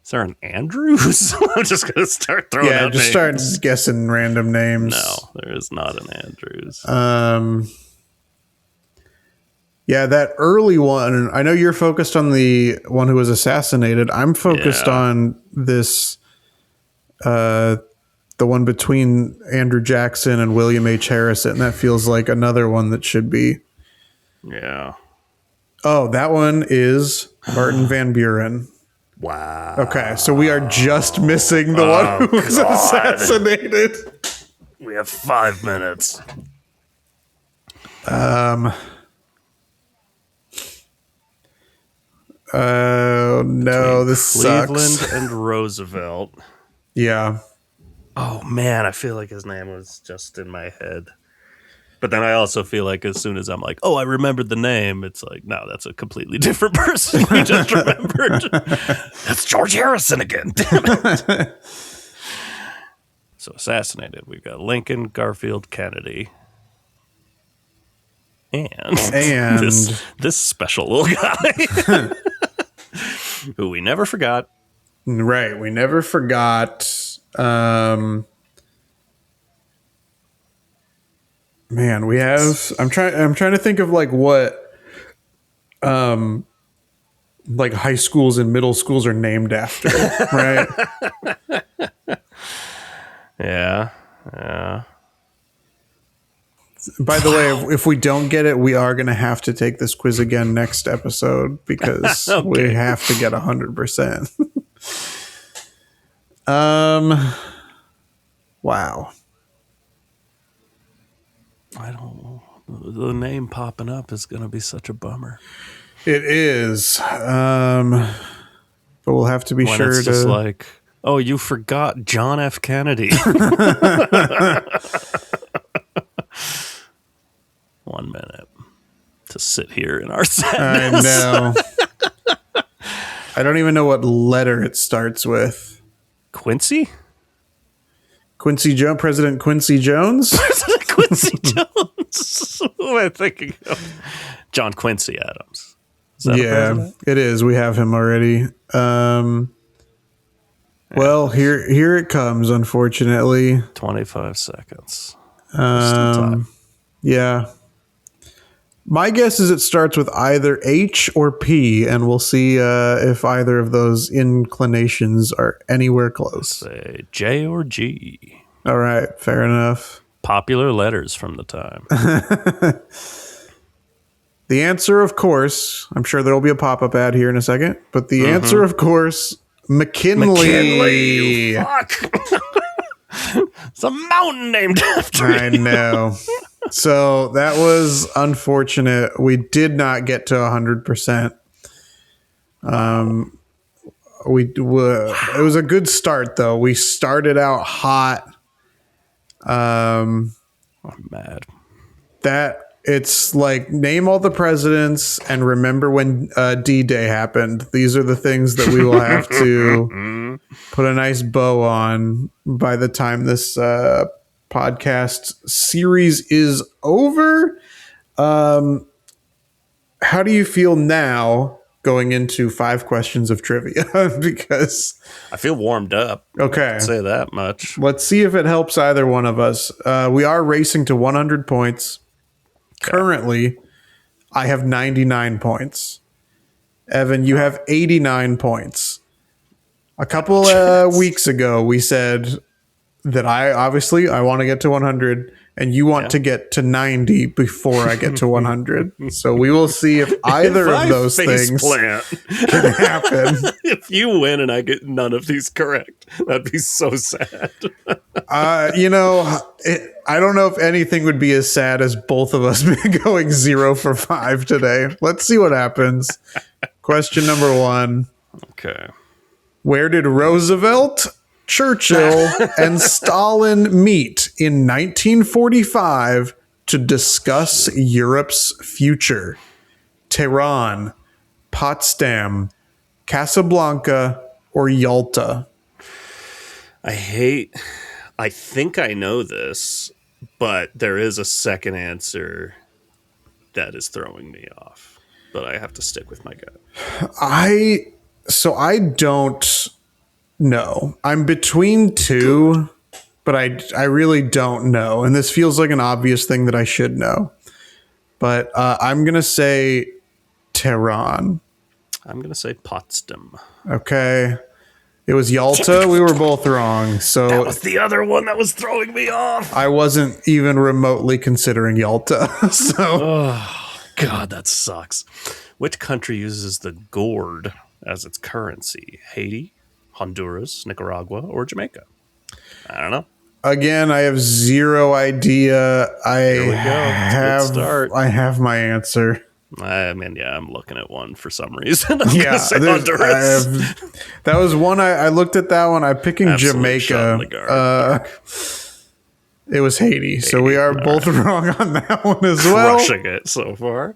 S2: Is there an Andrews? I'm just going to start throwing out names.
S1: Start guessing random names.
S2: No, there is not an Andrews.
S1: Yeah, that early one. I know you're focused on the one who was assassinated. I'm focused on this, the one between Andrew Jackson and William H. Harrison. That feels like another one that should be.
S2: Yeah.
S1: Oh, that one is Martin Van Buren.
S2: Wow.
S1: Okay, so we are just missing the one who was assassinated.
S2: We have 5 minutes.
S1: Oh no, this
S2: Cleveland
S1: sucks.
S2: and Roosevelt.
S1: Yeah.
S2: Oh man, I feel like his name was just in my head. But then I also feel like as soon as I'm like, oh, I remembered the name, it's like, no, that's a completely different person you just remembered. That's George Harrison again. Damn it. So assassinated. We've got Lincoln, Garfield, Kennedy. And this special little guy who we never forgot.
S1: Right. We never forgot. Man, we have. I'm trying to think of like what, like high schools and middle schools are named after. Right.
S2: Yeah.
S1: By the way, if we don't get it, we are going to have to take this quiz again next episode because we have to get 100%. Wow.
S2: I don't know. The name popping up is going to be such a bummer.
S1: It is. But we'll have to be
S2: when
S1: sure
S2: it's
S1: to.
S2: Just like, oh, you forgot John F. Kennedy. 1 minute to sit here in our sadness.
S1: I know. I don't even know what letter it starts with.
S2: Quincy?
S1: President Quincy Jones?
S2: President Quincy Jones. Who am I thinking of? John Quincy Adams. Is that
S1: Yeah, it is. We have him already. Well, here it comes, unfortunately.
S2: 25 seconds. Time.
S1: Yeah. My guess is it starts with either H or P, and we'll see if either of those inclinations are anywhere close.
S2: Say J or G.
S1: All right, fair enough.
S2: Popular letters from the time.
S1: The answer, of course, I'm sure there will be a pop-up ad here in a second, but the answer, of course, McKinley.
S2: Fuck. It's a mountain named after me.
S1: I know. So that was unfortunate. We did not get to 100%. It was a good start, though. We started out hot.
S2: I'm mad.
S1: That it's like name all the presidents and remember when D-Day happened. These are the things that we will have to put a nice bow on by the time this podcast series is over. How do you feel now going into 5 questions of trivia? Because
S2: I feel warmed up.
S1: Okay.
S2: I'll say that much.
S1: Let's see if it helps either one of us. We are racing to 100 points. Okay. Currently, I have 99 points. Evan, you have 89 points. A couple weeks ago, we said that I want to get to 100 and you want to get to 90 before I get to 100. So we will see if either of those things can happen.
S2: If you win and I get none of these correct, that'd be so sad.
S1: I don't know if anything would be as sad as both of us going 0 for 5 today. Let's see what happens. Question number 1.
S2: Okay.
S1: Where did Roosevelt, Churchill, and Stalin meet in 1945 to discuss Europe's future? Tehran, Potsdam, Casablanca, or Yalta?
S2: I think I know this, but there is a second answer that is throwing me off. But I have to stick with my gut. I
S1: don't know. I'm between 2, but I really don't know. And this feels like an obvious thing that I should know. But I'm going to say Tehran.
S2: I'm going to say Potsdam.
S1: Okay. It was Yalta. We were both wrong. So
S2: that was the other one that was throwing me off.
S1: I wasn't even remotely considering Yalta.
S2: Oh, God, that sucks. Which country uses the gourd as its currency? Haiti, Honduras, Nicaragua, or Jamaica? I don't know.
S1: Again, I have 0 idea.
S2: Here we go.
S1: I have my answer.
S2: I mean, yeah, I'm looking at one for some reason.
S1: That was one I looked at that one. I'm picking Jamaica. It was Haiti. So we are both wrong on that one as well.
S2: Crushing it so far.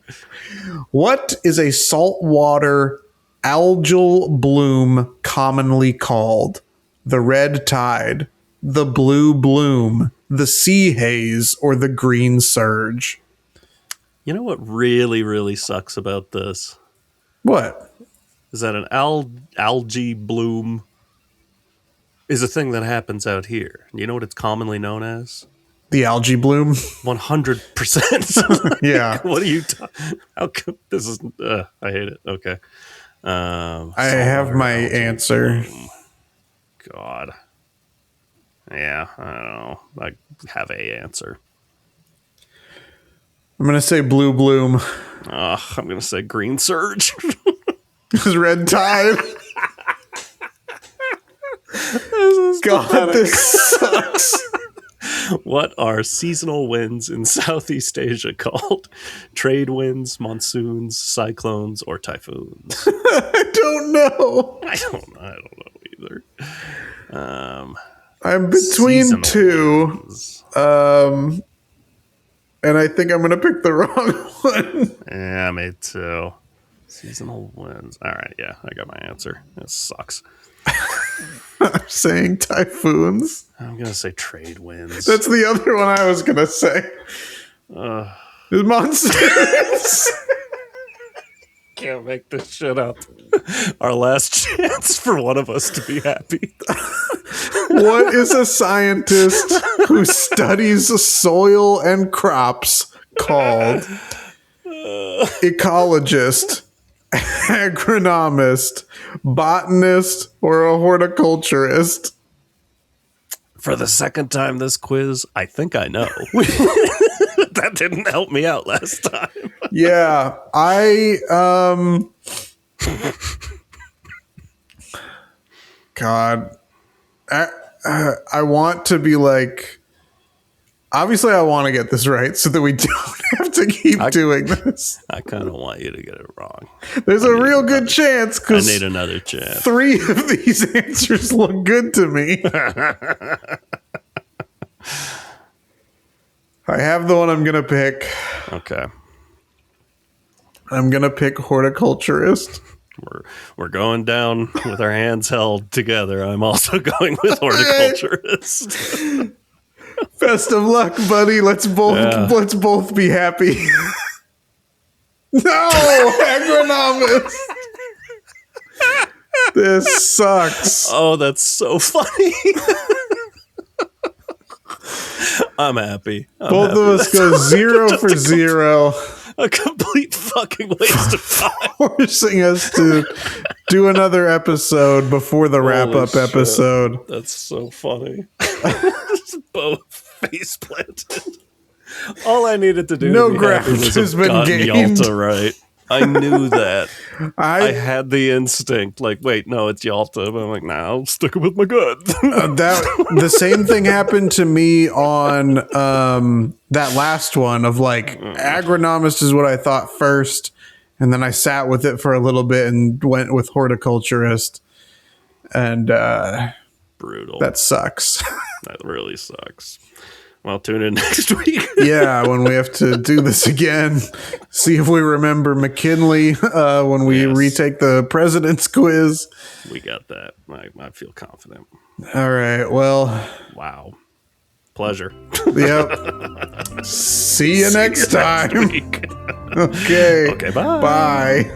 S1: What is a saltwater algal bloom commonly called? The red tide, the blue bloom, the sea haze, or the green surge?
S2: You know what really, really sucks about this?
S1: What?
S2: Is that an algae bloom is a thing that happens out here. You know what it's commonly known as?
S1: The algae bloom?
S2: 100%.
S1: Yeah.
S2: What are you talking? How come this is? I hate it. Okay.
S1: I have my answer.
S2: Bloom. God. Yeah, I don't know. I have a answer.
S1: I'm going to say blue bloom.
S2: I'm going to say green surge.
S1: Because red tide. God, this sucks.
S2: What are seasonal winds in Southeast Asia called? Trade winds, monsoons, cyclones, or typhoons?
S1: I don't know.
S2: I don't know either.
S1: I'm between two.
S2: Winds.
S1: And I think I'm going to pick the wrong one.
S2: Yeah, me too. Seasonal winds. All right, yeah, I got my answer. It sucks.
S1: I'm saying typhoons.
S2: I'm going to say trade winds.
S1: That's the other one I was going to say. It's monsters.
S2: Can't make this shit up. Our last chance for one of us to be happy.
S1: What is a scientist who studies soil and crops called? Ecologist, agronomist, botanist, or a horticulturist?
S2: For the second time this quiz, I think I know. That didn't help me out last time.
S1: Yeah, God, I want to be like, obviously I want to get this right so that we don't have to keep doing this.
S2: I kind of want you to get it wrong.
S1: There's a real good chance
S2: I
S1: because
S2: need another chance.
S1: 3 of these answers look good to me. I have the one I'm going to pick.
S2: Okay.
S1: I'm going to pick horticulturist.
S2: We're going down with our hands held together. I'm also going with horticulturist.
S1: Best of luck, buddy. Let's both be happy. No, agronomist. This sucks.
S2: Oh, that's so funny. I'm happy.
S1: Both of us go 0 for 0.
S2: A complete fucking waste of time.
S1: Forcing us to do another episode before the wrap-up episode.
S2: That's so funny. Both face planted. All I needed to do
S1: No
S2: to be
S1: ground
S2: happy was
S1: has
S2: have
S1: been
S2: gotten
S1: gained.
S2: Yalta right. I knew that.
S1: I
S2: had the instinct. Like, wait, no, it's Yalta. But I'm like, nah, I'll stick with my gut.
S1: the same thing happened to me on that last one of like agronomist is what I thought first, and then I sat with it for a little bit and went with horticulturist, and
S2: Brutal.
S1: that sucks.
S2: That really sucks. Well, tune in next week.
S1: Yeah, when we have to do this again, see if we remember McKinley when we retake the president's quiz.
S2: We got that. I feel confident.
S1: All right. Well.
S2: Wow. Pleasure.
S1: Yep. See you next time.
S2: Week.
S1: Okay.
S2: Okay, bye.
S1: Bye.